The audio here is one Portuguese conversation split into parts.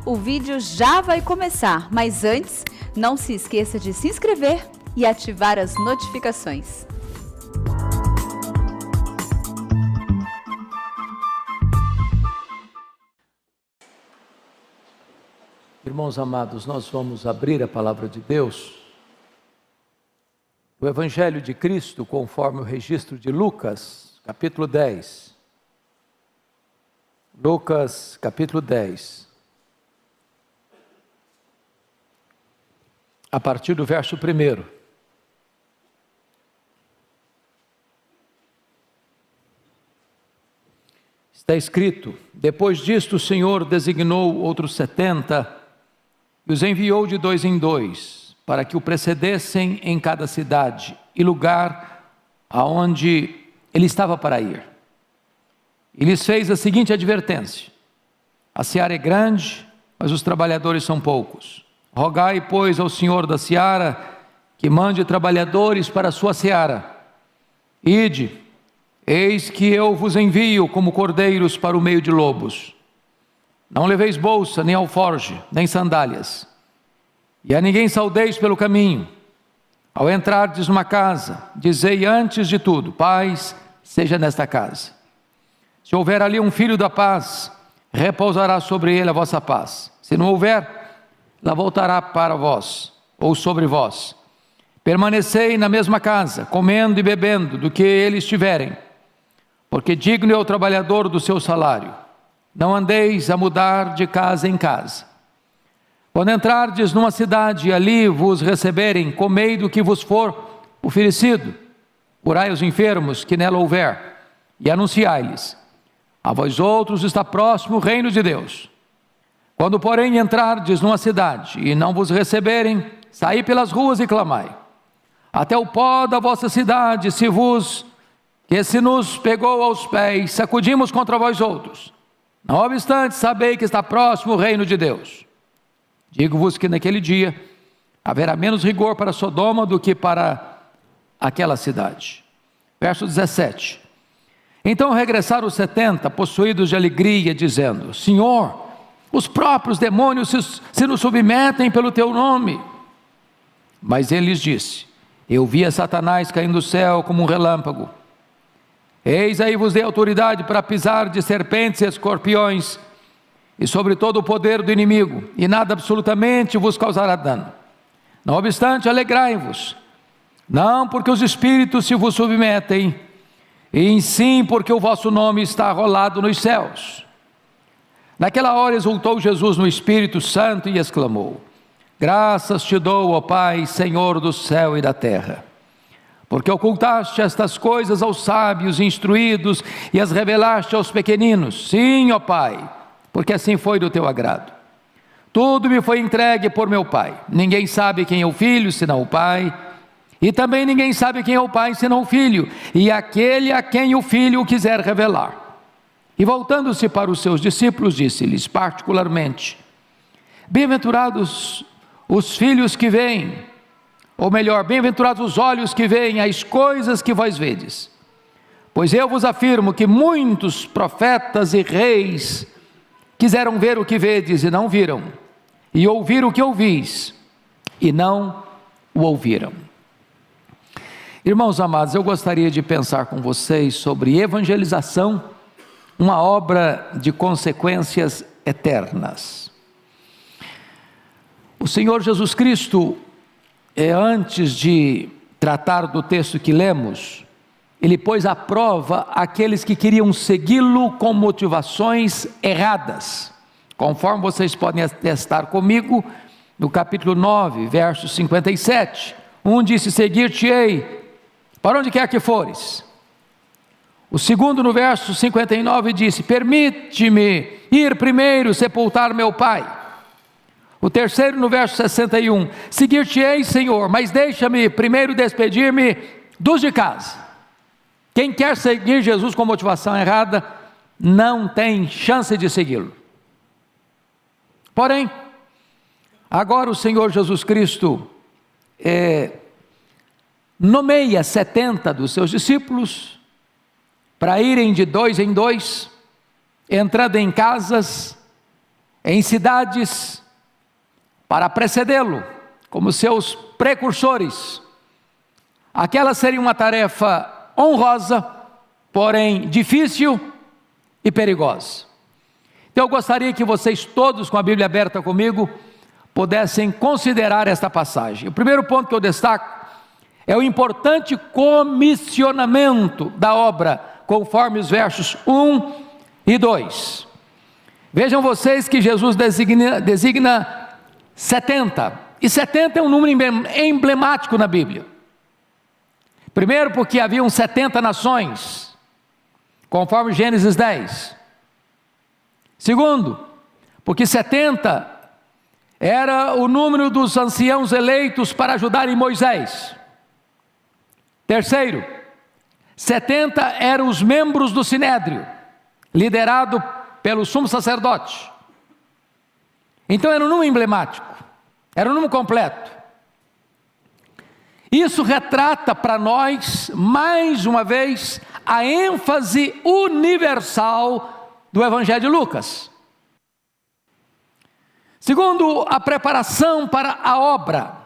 O vídeo já vai começar, mas antes, não se esqueça de se inscrever e ativar as notificações. Irmãos amados, nós vamos abrir a palavra de Deus, o Evangelho de Cristo, conforme o registro de Lucas, capítulo 10. Lucas, capítulo 10. A partir do verso 1. Está escrito: depois disto o Senhor designou outros 70 e os enviou de 2 em 2, para que o precedessem em cada cidade e lugar aonde ele estava para ir. E lhes fez a seguinte advertência: a seara é grande, mas os trabalhadores são poucos. Rogai, pois, ao Senhor da seara que mande trabalhadores para a sua seara. Ide, eis que eu vos envio como cordeiros para o meio de lobos. Não leveis bolsa, nem alforje, nem sandálias, e a ninguém saudeis pelo caminho. Ao entrardes numa casa, dizei antes de tudo: paz seja nesta casa. Se houver ali um filho da paz, repousará sobre ele a vossa paz. Se não houver, lá voltará para vós, ou sobre vós. Permanecei na mesma casa, comendo e bebendo do que eles tiverem, porque digno é o trabalhador do seu salário. Não andeis a mudar de casa em casa. Quando entrardes numa cidade e ali vos receberem, comei do que vos for oferecido. Curai os enfermos que nela houver, e anunciai-lhes: a vós outros está próximo o reino de Deus. Quando, porém, entrardes numa cidade e não vos receberem, saí pelas ruas e clamai. Até o pó da vossa cidade, se nos pegou aos pés, sacudimos contra vós outros. Não obstante, sabei que está próximo o reino de Deus. Digo-vos que naquele dia haverá menos rigor para Sodoma do que para aquela cidade. Verso 17. Então regressaram os 70, possuídos de alegria, dizendo: Senhor, os próprios demônios se nos submetem pelo teu nome. Mas ele lhes disse: eu via Satanás caindo do céu como um relâmpago. Eis aí vos dei autoridade para pisar de serpentes e escorpiões, e sobre todo o poder do inimigo, e nada absolutamente vos causará dano. Não obstante, alegrai-vos, não porque os espíritos se vos submetem, e sim porque o vosso nome está arrolado nos céus. Naquela hora exultou Jesus no Espírito Santo e exclamou: graças te dou, ó Pai, Senhor do céu e da terra, porque ocultaste estas coisas aos sábios e instruídos e as revelaste aos pequeninos. Sim, ó Pai, porque assim foi do teu agrado. Tudo me foi entregue por meu Pai. Ninguém sabe quem é o Filho senão o Pai, e também ninguém sabe quem é o Pai senão o Filho, e aquele a quem o Filho o quiser revelar. E voltando-se para os seus discípulos, disse-lhes particularmente: bem-aventurados os filhos que veem, ou melhor, bem-aventurados os olhos que veem as coisas que vós vedes. Pois eu vos afirmo que muitos profetas e reis quiseram ver o que vedes e não viram, e ouvir o que ouvis e não o ouviram. Irmãos amados, eu gostaria de pensar com vocês sobre evangelização, uma obra de consequências eternas. O Senhor Jesus Cristo, antes de tratar do texto que lemos, ele pôs à prova aqueles que queriam segui-lo com motivações erradas, conforme vocês podem atestar comigo, no capítulo 9, verso 57, um disse: seguir-te-ei, para onde quer que fores. O segundo, no verso 59, disse: permite-me ir primeiro sepultar meu pai. O terceiro, no verso 61, seguir-te-ei, Senhor, mas deixa-me primeiro despedir-me dos de casa. Quem quer seguir Jesus com motivação errada, não tem chance de segui-lo. Porém, agora o Senhor Jesus Cristo nomeia 70 dos seus discípulos para irem de 2 em 2, entrando em casas, em cidades para precedê-lo, como seus precursores. Aquela seria uma tarefa honrosa, porém difícil e perigosa. Então eu gostaria que vocês todos, com a Bíblia aberta comigo, pudessem considerar esta passagem. O primeiro ponto que eu destaco é o importante comissionamento da obra, conforme os versos 1 e 2. Vejam vocês que Jesus designa 70, e 70 é um número emblemático na Bíblia. Primeiro porque haviam 70 nações, conforme Gênesis 10. Segundo, porque 70 era o número dos anciãos eleitos para ajudarem Moisés. Terceiro, 70 eram os membros do Sinédrio, liderado pelo sumo sacerdote. Então era um número emblemático, era um número completo. Isso retrata para nós, mais uma vez, a ênfase universal do Evangelho de Lucas. Segundo, a preparação para a obra,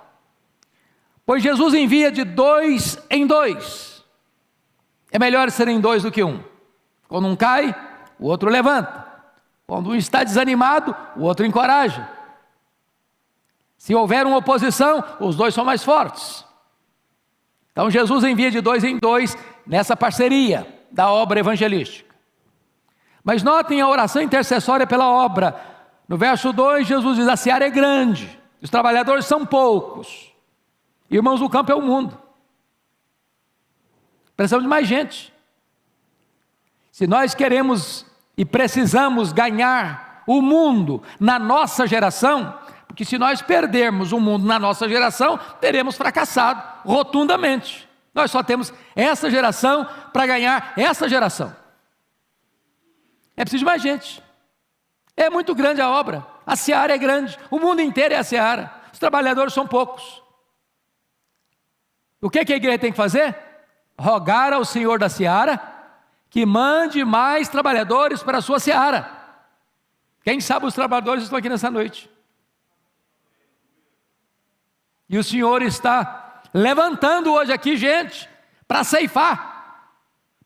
pois Jesus envia de 2 em 2. É melhor ser em 2 do que 1. Quando um cai, o outro levanta. Quando um está desanimado, o outro encoraja. Se houver uma oposição, os dois são mais fortes. Então Jesus envia de 2 em 2 nessa parceria da obra evangelística. Mas notem a oração intercessória pela obra. No verso 2, Jesus diz: a seara é grande, os trabalhadores são poucos. Irmãos, o campo é o mundo. Precisamos de mais gente. Se nós queremos e precisamos ganhar o mundo na nossa geração, porque se nós perdermos o mundo na nossa geração, teremos fracassado rotundamente. Nós só temos essa geração para ganhar essa geração. É preciso de mais gente. É muito grande a obra, a seara é grande, o mundo inteiro é a seara, os trabalhadores são poucos. O que a igreja tem que fazer? Rogar ao Senhor da seara que mande mais trabalhadores para a sua seara. Quem sabe os trabalhadores estão aqui nessa noite. E o Senhor está levantando hoje aqui gente para ceifar,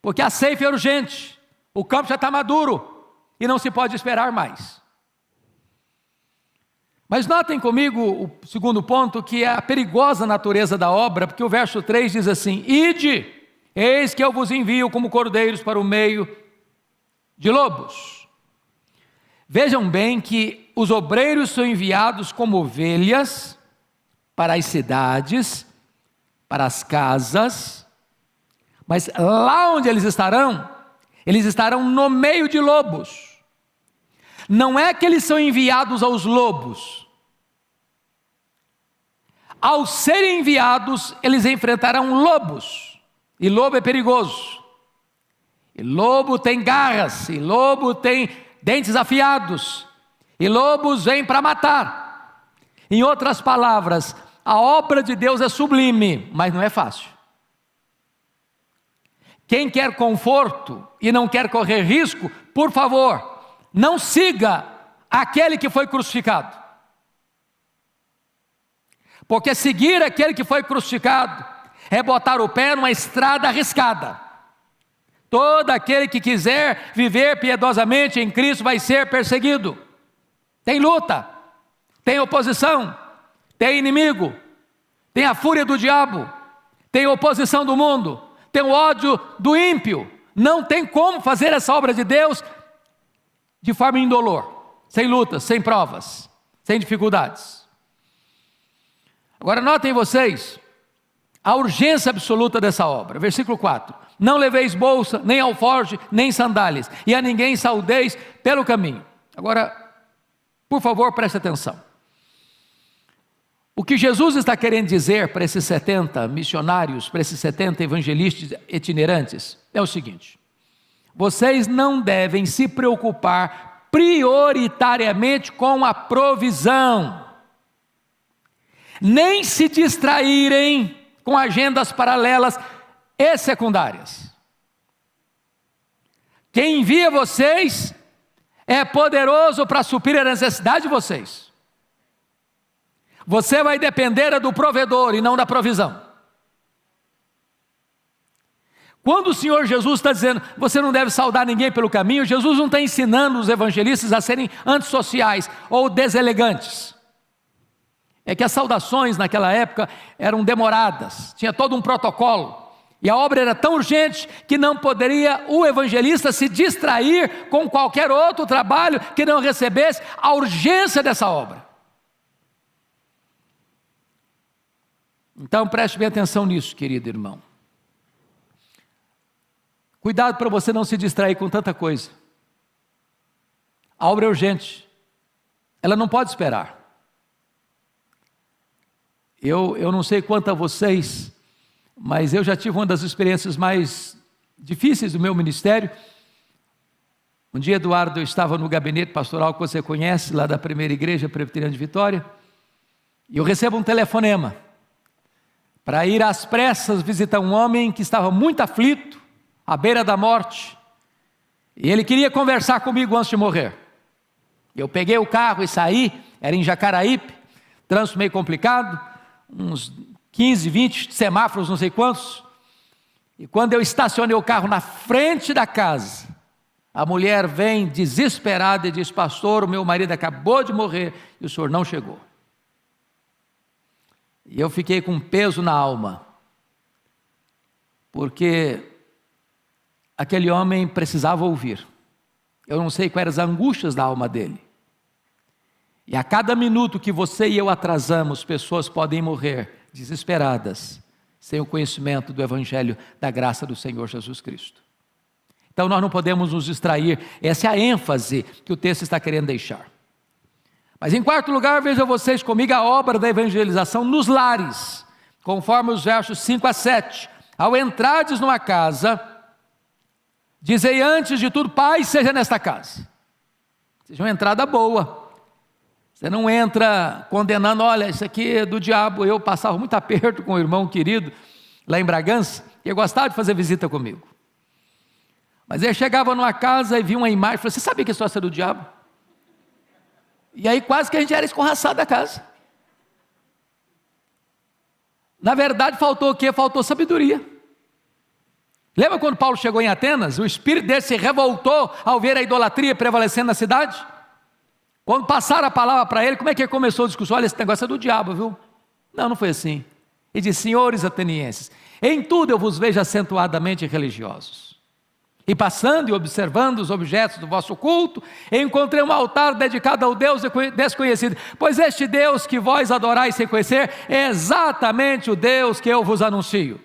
porque a ceifa é urgente, o campo já está maduro e não se pode esperar mais. Mas notem comigo o segundo ponto, que é a perigosa natureza da obra, porque o verso 3 diz assim: ide, eis que eu vos envio como cordeiros para o meio de lobos. Vejam bem que os obreiros são enviados como ovelhas para as cidades, para as casas, mas lá onde eles estarão no meio de lobos. Não é que eles são enviados aos lobos. Ao serem enviados, eles enfrentarão lobos. E lobo é perigoso. E lobo tem garras. E lobo tem dentes afiados. E lobos vêm para matar. Em outras palavras, a obra de Deus é sublime, mas não é fácil. Quem quer conforto e não quer correr risco, por favor, não siga aquele que foi crucificado. Porque seguir aquele que foi crucificado é botar o pé numa estrada arriscada. Todo aquele que quiser viver piedosamente em Cristo vai ser perseguido. Tem luta, tem oposição, tem inimigo, tem a fúria do diabo, tem oposição do mundo, tem o ódio do ímpio. Não tem como fazer essa obra de Deus de forma indolor, sem lutas, sem provas, sem dificuldades. Agora notem vocês a urgência absoluta dessa obra. Versículo 4: não leveis bolsa, nem alforje, nem sandálias, e a ninguém saudeis pelo caminho. Agora, por favor, preste atenção. O que Jesus está querendo dizer para esses 70 missionários, para esses 70 evangelistas itinerantes, é o seguinte: vocês não devem se preocupar prioritariamente com a provisão, nem se distraírem com agendas paralelas e secundárias. Quem envia vocês é poderoso para suprir a necessidade de vocês. Você vai depender do provedor e não da provisão. Quando o Senhor Jesus está dizendo, você não deve saudar ninguém pelo caminho, Jesus não está ensinando os evangelistas a serem antissociais ou deselegantes. É que as saudações naquela época eram demoradas, tinha todo um protocolo. E a obra era tão urgente que não poderia o evangelista se distrair com qualquer outro trabalho que não recebesse a urgência dessa obra. Então preste bem atenção nisso, querido irmão. Cuidado para você não se distrair com tanta coisa. A obra é urgente. Ela não pode esperar. Eu não sei quanto a vocês, mas eu já tive uma das experiências mais difíceis do meu ministério. Um dia, Eduardo, eu estava no gabinete pastoral que você conhece, lá da primeira igreja presbiteriana de Vitória, e eu recebo um telefonema para ir às pressas visitar um homem que estava muito aflito, à beira da morte, e ele queria conversar comigo antes de morrer. Eu peguei o carro e saí, era em Jacaraípe, trânsito meio complicado, uns 15, 20 semáforos, não sei quantos, e quando eu estacionei o carro na frente da casa, a mulher vem desesperada e diz, pastor, o meu marido acabou de morrer e o senhor não chegou. E eu fiquei com um peso na alma, porque aquele homem precisava ouvir. Eu não sei quais eram as angústias da alma dele. E a cada minuto que você e eu atrasamos, pessoas podem morrer desesperadas, sem o conhecimento do Evangelho da graça do Senhor Jesus Cristo. Então nós não podemos nos distrair, essa é a ênfase que o texto está querendo deixar. Mas em quarto lugar, vejam vocês comigo a obra da evangelização nos lares, conforme os versos 5 a 7. Ao entrardes numa casa, dizei antes de tudo, paz seja nesta casa. Seja uma entrada boa. Você não entra condenando, olha, isso aqui é do diabo. Eu passava muito aperto com o irmão querido, lá em Bragança, e ele gostava de fazer visita comigo. Mas ele chegava numa casa e via uma imagem, e falou, você sabia que isso é do diabo? E aí quase que a gente era escorraçado da casa. Na verdade faltou o quê? Faltou sabedoria. Lembra quando Paulo chegou em Atenas? O espírito dele se revoltou ao ver a idolatria prevalecendo na cidade? Quando passaram a palavra para ele, como é que ele começou a discussão? Olha, esse negócio é do diabo, viu? Não, não foi assim. Ele disse, senhores atenienses, em tudo eu vos vejo acentuadamente religiosos. E passando e observando os objetos do vosso culto, encontrei um altar dedicado ao Deus desconhecido. Pois este Deus que vós adorais sem conhecer, é exatamente o Deus que eu vos anuncio.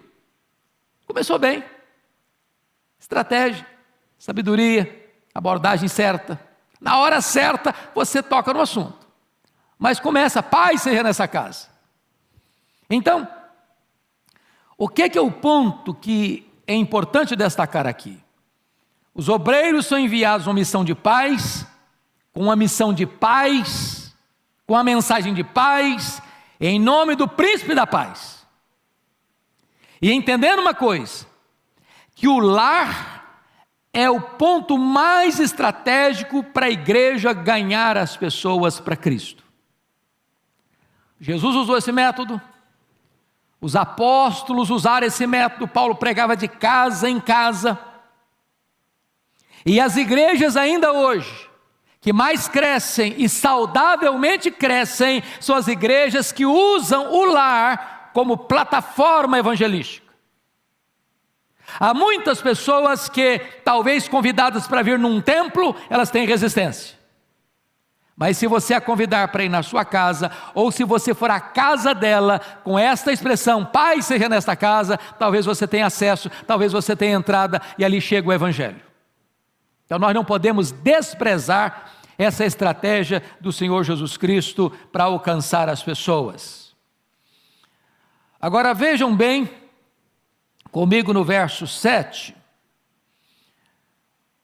Começou bem. Estratégia, sabedoria, abordagem certa. Na hora certa, você toca no assunto. Mas começa, paz seja nessa casa. Então, o que é o ponto que é importante destacar aqui? Os obreiros são enviados uma missão de paz, com uma missão de paz, com a mensagem de paz, em nome do príncipe da paz. E entendendo uma coisa, que o lar é o ponto mais estratégico para a igreja ganhar as pessoas para Cristo. Jesus usou esse método, os apóstolos usaram esse método, Paulo pregava de casa em casa, e as igrejas ainda hoje, que mais crescem e saudavelmente crescem, são as igrejas que usam o lar como plataforma evangelística. Há muitas pessoas que, talvez convidadas para vir num templo, elas têm resistência. Mas se você a convidar para ir na sua casa, ou se você for à casa dela, com esta expressão, paz seja nesta casa, talvez você tenha acesso, talvez você tenha entrada, e ali chega o Evangelho. Então nós não podemos desprezar essa estratégia do Senhor Jesus Cristo para alcançar as pessoas. Agora vejam bem, comigo no verso 7,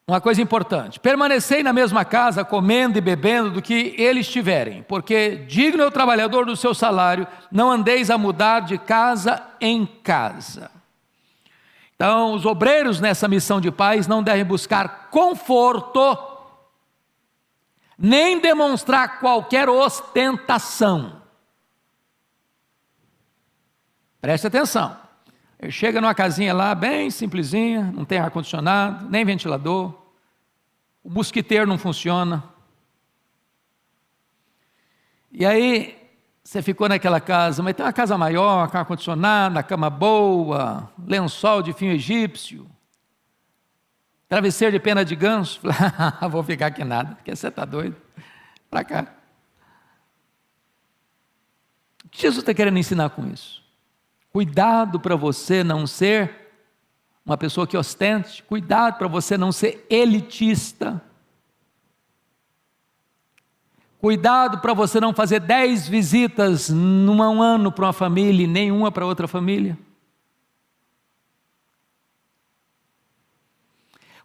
uma coisa importante: permanecei na mesma casa, comendo e bebendo do que eles tiverem, porque digno é o trabalhador do seu salário, não andeis a mudar de casa em casa. Então os obreiros nessa missão de paz não devem buscar conforto, nem demonstrar qualquer ostentação. Preste atenção. Ele chega numa casinha lá, bem simplesinha, não tem ar-condicionado, nem ventilador, o mosquiteiro não funciona. E aí, você ficou naquela casa, mas tem uma casa maior, com ar-condicionado, cama boa, lençol de fio egípcio, travesseiro de pena de ganso. Vou ficar aqui nada, porque você está doido. Para cá. O que Jesus está querendo ensinar com isso? Cuidado para você não ser uma pessoa que ostente, cuidado para você não ser elitista, cuidado para você não fazer 10 visitas num ano para uma família e nenhuma para outra família.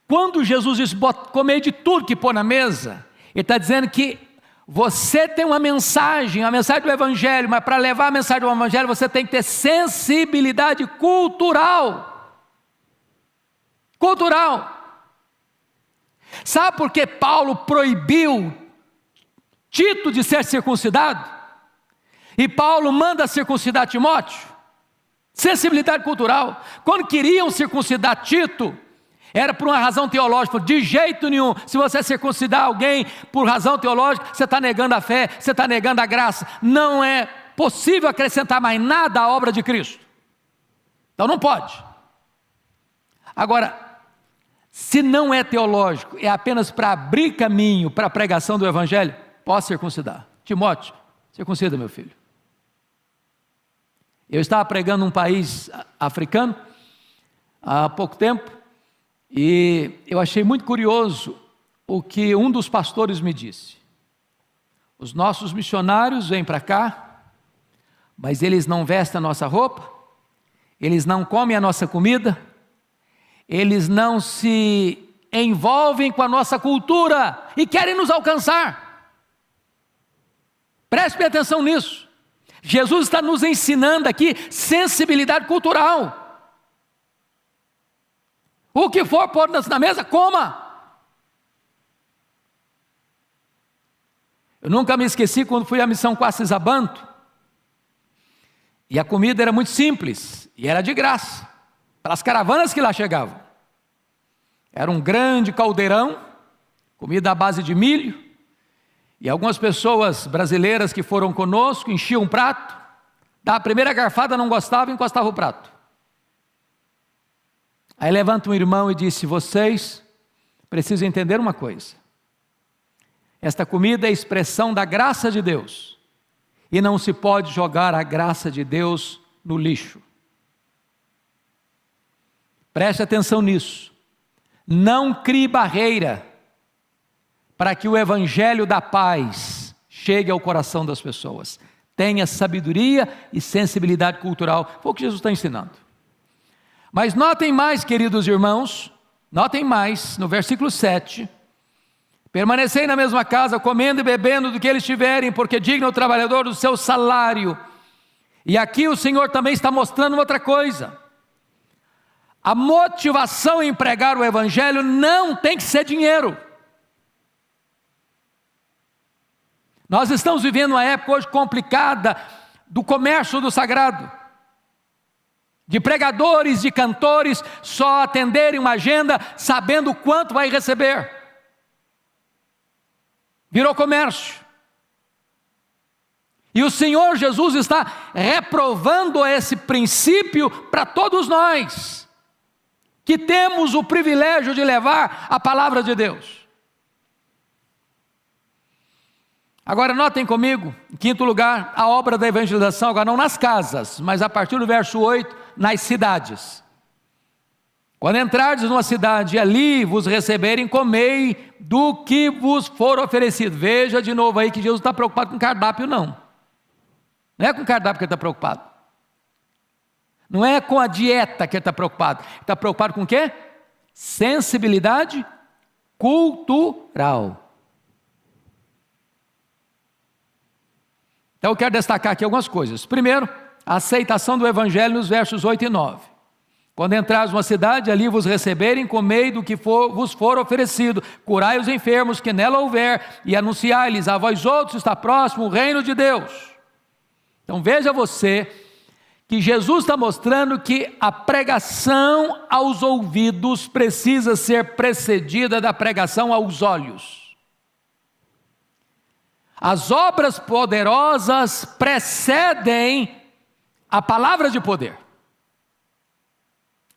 Quando Jesus diz, comer de tudo que pôr na mesa, Ele está dizendo que você tem uma mensagem do Evangelho, mas para levar a mensagem do Evangelho você tem que ter sensibilidade cultural. Cultural. Sabe por que Paulo proibiu Tito de ser circuncidado? E Paulo manda circuncidar Timóteo? Sensibilidade cultural. Quando queriam circuncidar Tito, era por uma razão teológica. De jeito nenhum. Se você circuncidar alguém por razão teológica, você está negando a fé, você está negando a graça. Não é possível acrescentar mais nada à obra de Cristo. Então não pode. Agora, se não é teológico, é apenas para abrir caminho para a pregação do Evangelho, pode circuncidar. Timóteo, circuncida, meu filho. Eu estava pregando num país africano há pouco tempo, e eu achei muito curioso o que um dos pastores me disse. Os nossos missionários vêm para cá, mas eles não vestem a nossa roupa, eles não comem a nossa comida, eles não se envolvem com a nossa cultura e querem nos alcançar. Preste bem atenção nisso. Jesus está nos ensinando aqui sensibilidade cultural. O que for pôr na mesa, coma. Eu nunca me esqueci quando fui à missão Quaces Abanto, e a comida era muito simples, e era de graça, para as caravanas que lá chegavam. Era um grande caldeirão, comida à base de milho, e algumas pessoas brasileiras que foram conosco enchiam um prato, da primeira garfada não gostava, encostava o prato. Aí levanta um irmão e disse, vocês precisam entender uma coisa. Esta comida é a expressão da graça de Deus. E não se pode jogar a graça de Deus no lixo. Preste atenção nisso. Não crie barreira para que o Evangelho da paz chegue ao coração das pessoas. Tenha sabedoria e sensibilidade cultural. Foi o que Jesus está ensinando. Mas notem mais, queridos irmãos, notem mais, no versículo 7, permanecei na mesma casa, comendo e bebendo do que eles tiverem, porque digno é o trabalhador do seu salário. E aqui o Senhor também está mostrando outra coisa. A motivação em pregar o Evangelho não tem que ser dinheiro. Nós estamos vivendo uma época hoje complicada do comércio do sagrado. De pregadores, de cantores, só atenderem uma agenda sabendo quanto vai receber. Virou comércio. E o Senhor Jesus está reprovando esse princípio para todos nós, que temos o privilégio de levar a palavra de Deus. Agora notem comigo, em quinto lugar, a obra da evangelização, agora não nas casas, mas a partir do verso 8, nas cidades. Quando entrardes numa cidade e ali vos receberem, comei do que vos for oferecido. Veja de novo aí que Jesus está preocupado com cardápio não. Não é com cardápio que ele está preocupado. Não é com a dieta que ele está preocupado. Ele está preocupado com o quê? Sensibilidade cultural. Então eu quero destacar aqui algumas coisas. Primeiro, a aceitação do Evangelho nos versos 8 e 9. Quando entrares numa cidade, ali vos receberem, comei do que vos for oferecido, curai os enfermos que nela houver, e anunciai-lhes: a vós outros está próximo o reino de Deus. Então veja você, que Jesus está mostrando que a pregação aos ouvidos precisa ser precedida da pregação aos olhos. As obras poderosas precedem a palavra de poder.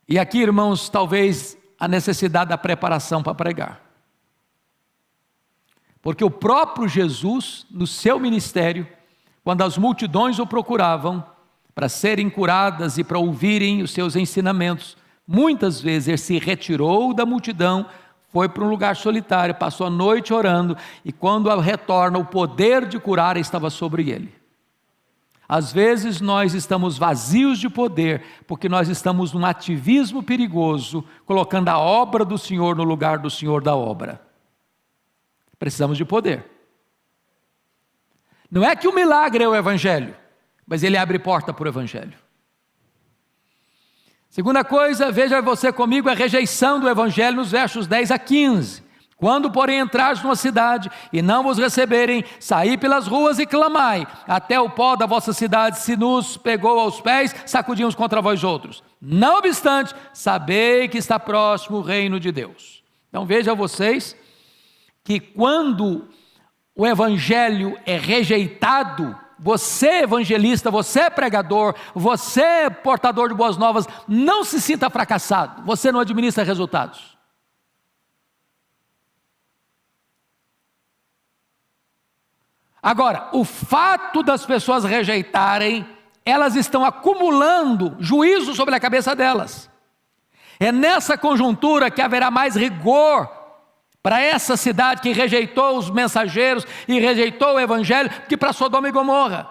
E aqui, irmãos, talvez a necessidade da preparação para pregar. Porque o próprio Jesus, no seu ministério, quando as multidões o procuravam para serem curadas e para ouvirem os seus ensinamentos, muitas vezes ele se retirou da multidão, foi para um lugar solitário, passou a noite orando, e quando retorna, o poder de curar estava sobre ele. Às vezes nós estamos vazios de poder, porque nós estamos num ativismo perigoso, colocando a obra do Senhor no lugar do Senhor da obra. Precisamos de poder. Não é que o milagre é o Evangelho, mas ele abre porta para o Evangelho. Segunda coisa, veja você comigo, a rejeição do Evangelho nos versos 10 a 15. Quando, porém, entrares numa cidade e não vos receberem, saí pelas ruas e clamai, até o pó da vossa cidade se nos pegou aos pés, sacudimos contra vós outros. Não obstante, sabei que está próximo o reino de Deus. Então veja vocês, que quando o Evangelho é rejeitado, você evangelista, você pregador, você portador de boas novas, não se sinta fracassado, você não administra resultados. Agora, o fato das pessoas rejeitarem, elas estão acumulando juízo sobre a cabeça delas. É nessa conjuntura que haverá mais rigor para essa cidade que rejeitou os mensageiros e rejeitou o Evangelho, que para Sodoma e Gomorra.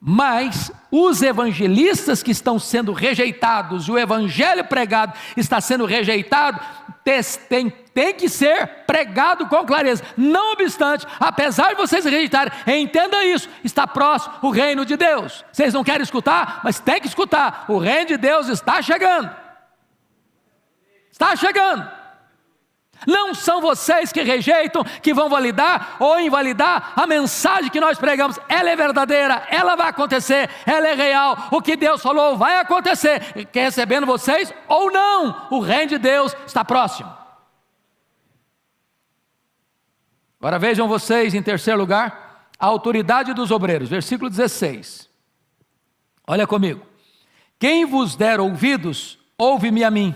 Mas os evangelistas que estão sendo rejeitados, e o Evangelho pregado está sendo rejeitado, tem que ser pregado com clareza. Não obstante, apesar de vocês rejeitarem, entenda isso, está próximo o reino de Deus. Vocês não querem escutar? Mas tem que escutar, o reino de Deus está chegando. Está chegando. Não são vocês que rejeitam, que vão validar ou invalidar a mensagem que nós pregamos. Ela é verdadeira, ela vai acontecer, ela é real. O que Deus falou vai acontecer, quer recebendo vocês ou não, o reino de Deus está próximo. Agora vejam vocês, em terceiro lugar, a autoridade dos obreiros, versículo 16. Olha comigo. Quem vos der ouvidos, ouve-me a mim.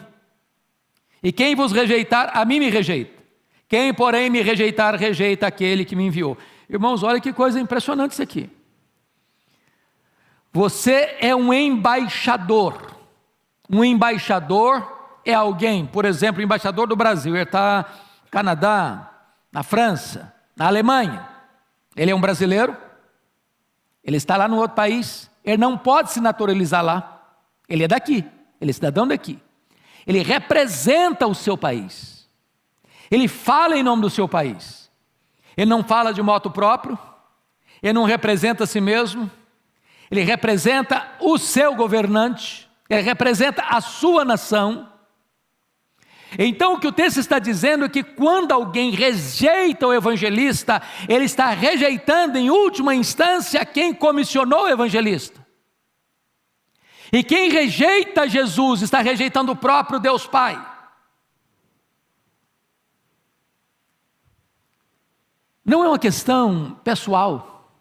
E quem vos rejeitar, a mim me rejeita. Quem, porém, me rejeitar, rejeita aquele que me enviou. Irmãos, olha que coisa impressionante isso aqui. Você é um embaixador. Um embaixador é alguém, por exemplo, o embaixador do Brasil. Ele está no Canadá, na França, na Alemanha. Ele é um brasileiro. Ele está lá no outro país. Ele não pode se naturalizar lá. Ele é daqui. Ele é cidadão daqui. Ele representa o seu país. Ele fala em nome do seu país. Ele não fala de moto próprio. Ele não representa a si mesmo. Ele representa o seu governante. Ele representa a sua nação. Então o que o texto está dizendo é que quando alguém rejeita o evangelista, ele está rejeitando em última instância quem comissionou o evangelista. E quem rejeita Jesus está rejeitando o próprio Deus Pai. Não é uma questão pessoal.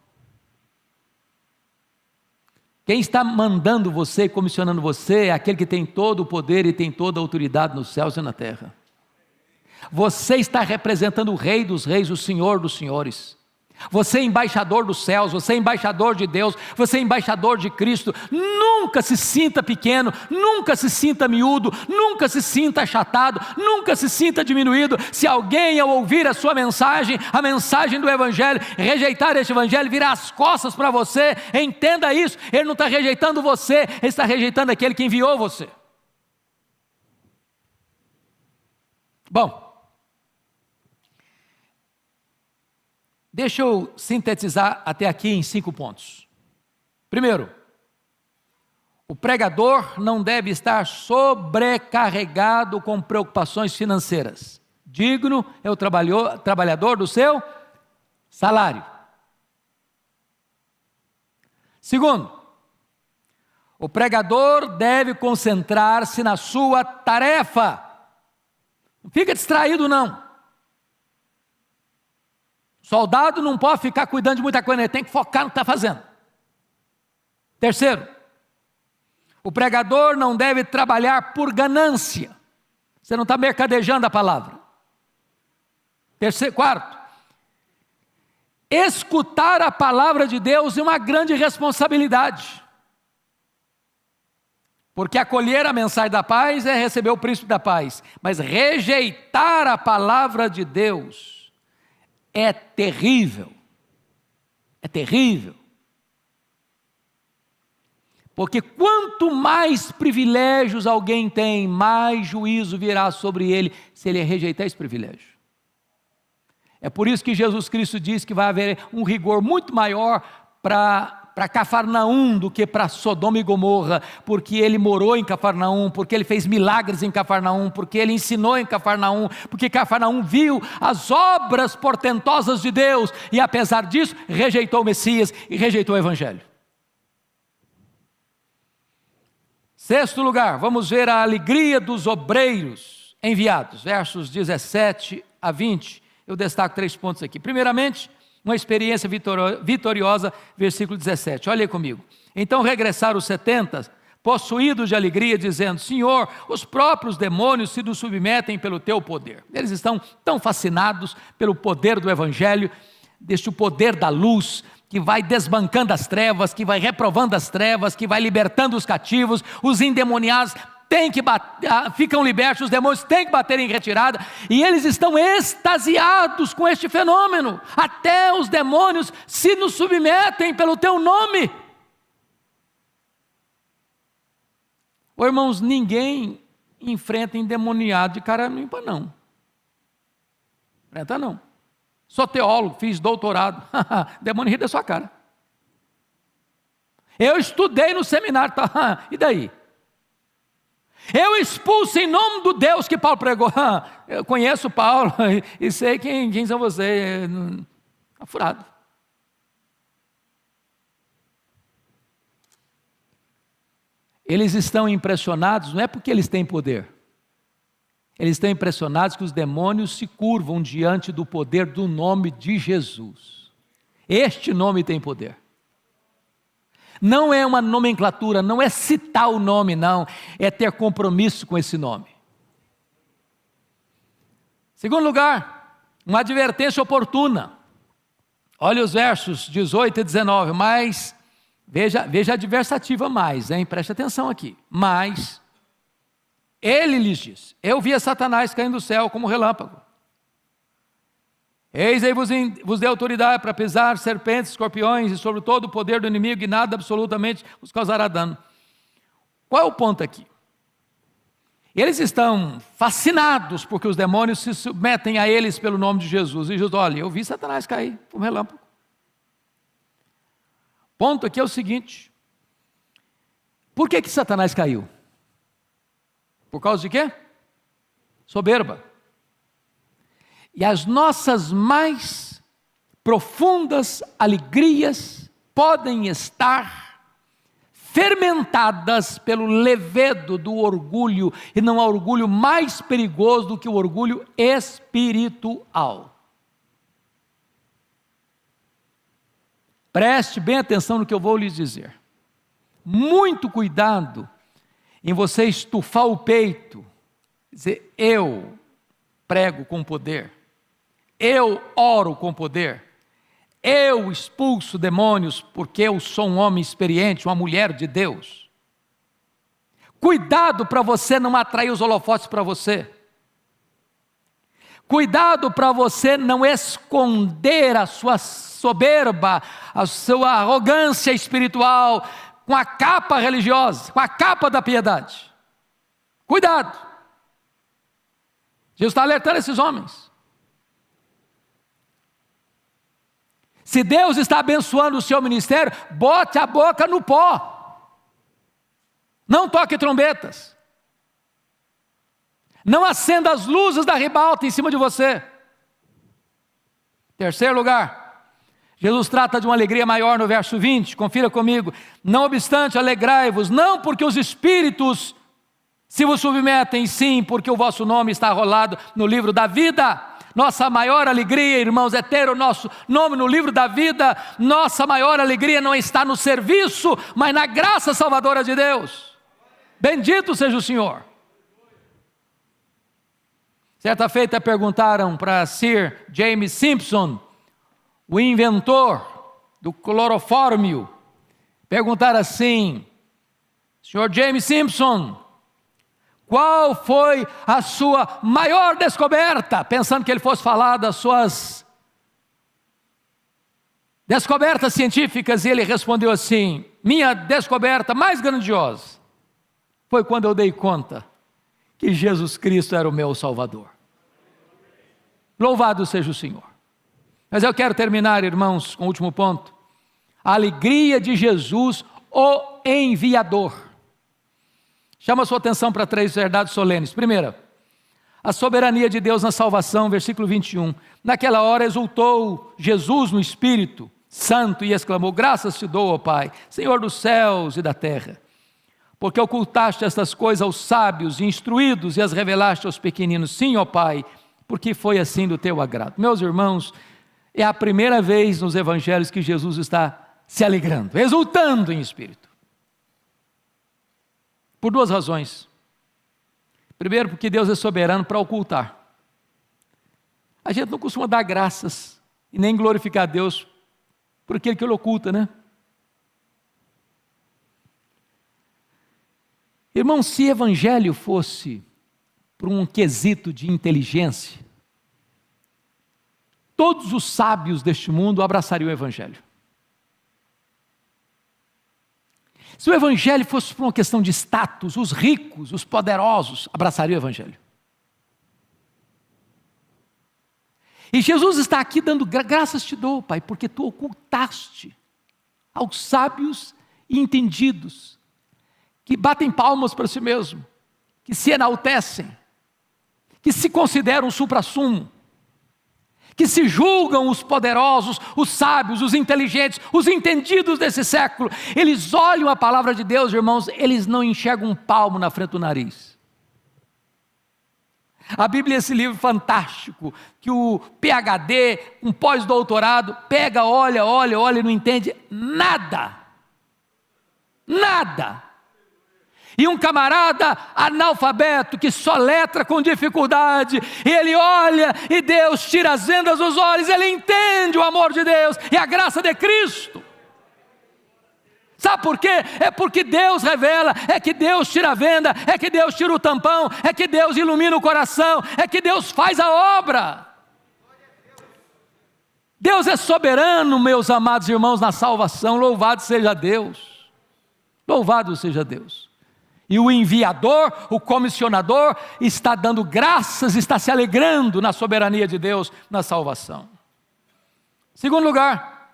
Quem está mandando você, comissionando você, é aquele que tem todo o poder e tem toda a autoridade nos céus e na terra. Você está representando o Rei dos Reis, o Senhor dos Senhores. Você é embaixador dos céus, você é embaixador de Deus, você é embaixador de Cristo. Nunca se sinta pequeno, nunca se sinta miúdo, nunca se sinta achatado, nunca se sinta diminuído. Se alguém ao ouvir a sua mensagem, a mensagem do Evangelho, rejeitar este Evangelho, virar as costas para você, entenda isso, ele não está rejeitando você, ele está rejeitando aquele que enviou você. Bom, deixa eu sintetizar até aqui em 5 pontos. Primeiro, O pregador não deve estar sobrecarregado com preocupações financeiras. Digno é o trabalhador do seu salário. Segundo, o pregador deve concentrar-se na sua tarefa. Não fica distraído, não. O soldado não pode ficar cuidando de muita coisa, ele tem que focar no que está fazendo. Terceiro, o pregador não deve trabalhar por ganância. Você não está mercadejando a palavra. Quarto, escutar a palavra de Deus é uma grande responsabilidade. Porque acolher a mensagem da paz é receber o príncipe da paz. Mas rejeitar a palavra de Deus é terrível. É terrível. Porque quanto mais privilégios alguém tem, mais juízo virá sobre ele se ele rejeitar esse privilégio. É por isso que Jesus Cristo diz que vai haver um rigor muito maior para Cafarnaum do que para Sodoma e Gomorra, porque ele morou em Cafarnaum, porque ele fez milagres em Cafarnaum, porque ele ensinou em Cafarnaum, porque Cafarnaum viu as obras portentosas de Deus, e apesar disso, rejeitou o Messias e rejeitou o Evangelho. Sexto lugar, vamos ver a alegria dos obreiros enviados, versos 17 a 20. Eu destaco 3 pontos aqui. Primeiramente, uma experiência vitoriosa, versículo 17. Olha aí comigo. Então regressaram os 70, possuídos de alegria, dizendo: Senhor, os próprios demônios se nos submetem pelo teu poder. Eles estão tão fascinados pelo poder do Evangelho, deste poder da luz, que vai desbancando as trevas, que vai reprovando as trevas, que vai libertando os cativos, os endemoniados ficam libertos, os demônios têm que bater em retirada, e eles estão extasiados com este fenômeno. Até os demônios se nos submetem pelo teu nome. Ô irmãos, ninguém enfrenta endemoniado de cara limpa, não. Enfrenta não. Sou teólogo, fiz doutorado. Demônio ri da sua cara. Eu estudei no seminário, tá? E daí? Eu expulso em nome do Deus que Paulo pregou. Eu conheço Paulo e sei quem são vocês. Está furado. Eles estão impressionados, não é porque eles têm poder. Eles estão impressionados que os demônios se curvam diante do poder do nome de Jesus. Este nome tem poder. Não é uma nomenclatura, não é citar o nome, não. É ter compromisso com esse nome. Segundo lugar, uma advertência oportuna. Olha os versos 18 e 19. Mas, veja a adversativa mais, hein? Preste atenção aqui. Mas ele lhes disse: eu via Satanás caindo do céu como relâmpago. Eis aí vos dei autoridade para pisar serpentes, escorpiões e sobre todo o poder do inimigo, e nada absolutamente vos causará dano. Qual é o ponto aqui? Eles estão fascinados porque os demônios se submetem a eles pelo nome de Jesus. E Jesus: olha, eu vi Satanás cair como relâmpago. Ponto aqui é o seguinte: por que Satanás caiu? Por causa de quê? Soberba. E as nossas mais profundas alegrias podem estar fermentadas pelo levedo do orgulho, e não há orgulho mais perigoso do que o orgulho espiritual. Preste bem atenção no que eu vou lhes dizer. Muito cuidado em você estufar o peito, dizer: eu prego com poder, eu oro com poder, eu expulso demônios porque eu sou um homem experiente, uma mulher de Deus. Cuidado para você não atrair os holofotes para você. Cuidado para você não esconder a sua soberba, a sua arrogância espiritual com a capa religiosa, com a capa da piedade. Cuidado. Jesus está alertando esses homens. Se Deus está abençoando o seu ministério, bote a boca no pó. Não toque trombetas. Não acenda as luzes da ribalta em cima de você. Terceiro lugar, Jesus trata de uma alegria maior no verso 20, confira comigo. Não obstante, alegrai-vos, não porque os espíritos se vos submetem, sim, porque o vosso nome está arrolado no livro da vida. Nossa maior alegria, irmãos, é ter o nosso nome no livro da vida. Nossa maior alegria não está no serviço, mas na graça salvadora de Deus. Bendito seja o Senhor. Certa feita perguntaram para Sir James Simpson, o inventor do clorofórmio, perguntaram assim: Sr. James Simpson, qual foi a sua maior descoberta? Pensando que ele fosse falar das suas descobertas científicas, e ele respondeu assim: minha descoberta mais grandiosa foi quando eu dei conta que Jesus Cristo era o meu Salvador. Louvado seja o Senhor. Mas eu quero terminar, irmãos, com o último ponto. A alegria de Jesus, o enviador. Chama a sua atenção para 3 verdades solenes. Primeira, a soberania de Deus na salvação, versículo 21. Naquela hora exultou Jesus no Espírito Santo e exclamou: graças te dou, ó Pai, Senhor dos céus e da terra, porque ocultaste estas coisas aos sábios e instruídos e as revelaste aos pequeninos. Sim, ó Pai, porque foi assim do teu agrado. Meus irmãos, é a primeira vez nos evangelhos que Jesus está se alegrando, exultando em espírito. Por 2 razões. Primeiro, porque Deus é soberano para ocultar. A gente não costuma dar graças e nem glorificar a Deus por aquele que Ele oculta, né? Irmão, se evangelho fosse por um quesito de inteligência, todos os sábios deste mundo abraçariam o evangelho. Se o evangelho fosse por uma questão de status, os ricos, os poderosos abraçariam o evangelho. E Jesus está aqui dando graças te dou, Pai, porque tu ocultaste aos sábios e entendidos, que batem palmas para si mesmo, que se enaltecem, que se consideram supra-sumo, que se julgam os poderosos, os sábios, os inteligentes, os entendidos desse século. Eles olham a palavra de Deus, irmãos, eles não enxergam um palmo na frente do nariz. A Bíblia é esse livro fantástico, que o PhD, um pós-doutorado, pega, olha e não entende nada. Nada. E um camarada analfabeto que só letra com dificuldade, ele olha e Deus tira as vendas dos olhos, ele entende o amor de Deus e a graça de Cristo. Sabe por quê? É porque Deus revela, é que Deus tira a venda, é que Deus tira o tampão, é que Deus ilumina o coração, é que Deus faz a obra. Deus é soberano, meus amados irmãos, na salvação. Louvado seja Deus. Louvado seja Deus. E o enviador, o comissionador, está dando graças, está se alegrando na soberania de Deus na salvação. Segundo lugar,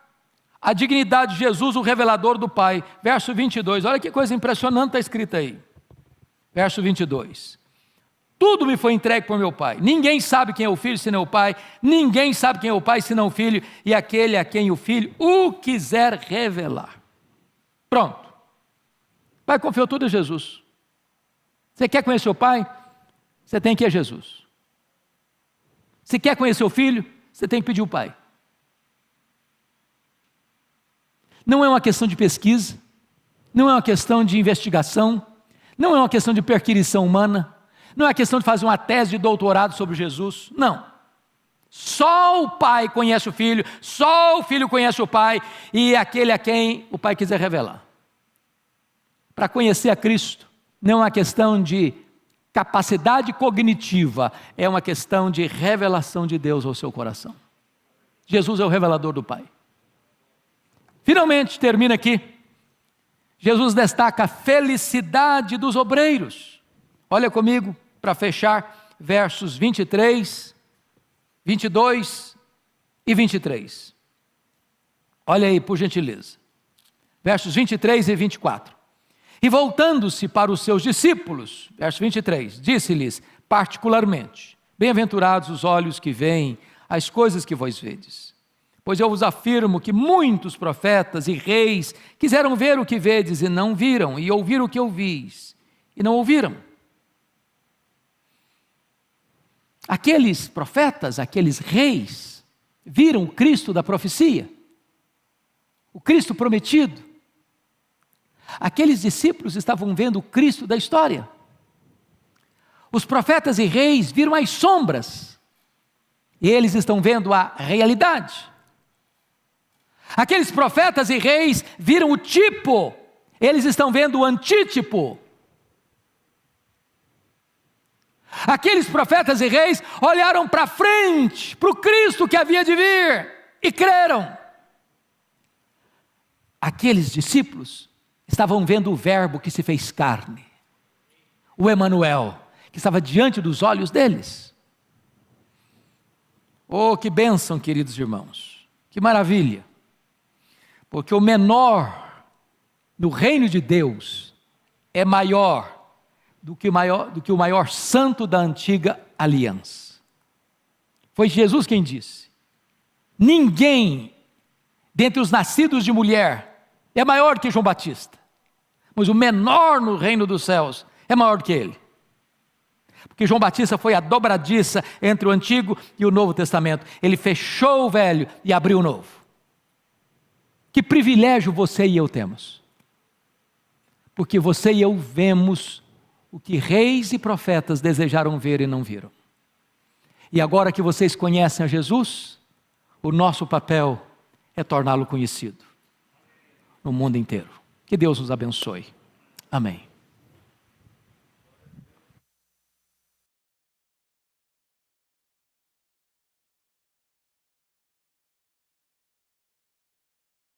a dignidade de Jesus, o revelador do Pai. Verso 22, olha que coisa impressionante está escrita aí. Verso 22. Tudo me foi entregue por meu Pai. Ninguém sabe quem é o Filho senão o Pai. Ninguém sabe quem é o Pai senão o Filho. E aquele a quem o Filho o quiser revelar. Pronto. O Pai confiou tudo a Jesus. Você quer conhecer o Pai? Você tem que ir a Jesus. Se quer conhecer o Filho, você tem que pedir o Pai. Não é uma questão de pesquisa, não é uma questão de investigação, não é uma questão de perquisição humana, não é uma questão de fazer uma tese de doutorado sobre Jesus, não. Só o Pai conhece o Filho, só o Filho conhece o Pai, e aquele a quem o Pai quiser revelar. Para conhecer a Cristo, não é uma questão de capacidade cognitiva, é uma questão de revelação de Deus ao seu coração. Jesus é o revelador do Pai. Finalmente, termina aqui, Jesus destaca a felicidade dos obreiros. Olha comigo, para fechar, versos 23, 22 e 23. Olha aí, por gentileza. Versos 23 e 24. E voltando-se para os seus discípulos, verso 23, disse-lhes particularmente: bem-aventurados os olhos que veem as coisas que vós vedes. Pois eu vos afirmo que muitos profetas e reis quiseram ver o que vedes e não viram, e ouvir o que ouvis e não ouviram. Aqueles profetas, aqueles reis, viram o Cristo da profecia, o Cristo prometido. Aqueles discípulos estavam vendo o Cristo da história. Os profetas e reis viram as sombras, e eles estão vendo a realidade. Aqueles profetas e reis viram o tipo, eles estão vendo o antítipo. Aqueles profetas e reis olharam para frente, para o Cristo que havia de vir, e creram. Aqueles discípulos estavam vendo o Verbo que se fez carne, o Emanuel, que estava diante dos olhos deles. Oh, que bênção, queridos irmãos, que maravilha, porque o menor no reino de Deus é maior do que o maior santo da antiga aliança. Foi Jesus quem disse: ninguém dentre os nascidos de mulher é maior que João Batista, mas o menor no reino dos céus é maior do que ele. Porque João Batista foi a dobradiça entre o Antigo e o Novo Testamento. Ele fechou o velho e abriu o novo. Que privilégio você e eu temos. Porque você e eu vemos o que reis e profetas desejaram ver e não viram. E agora que vocês conhecem a Jesus, o nosso papel é torná-lo conhecido no mundo inteiro. Que Deus nos abençoe. Amém.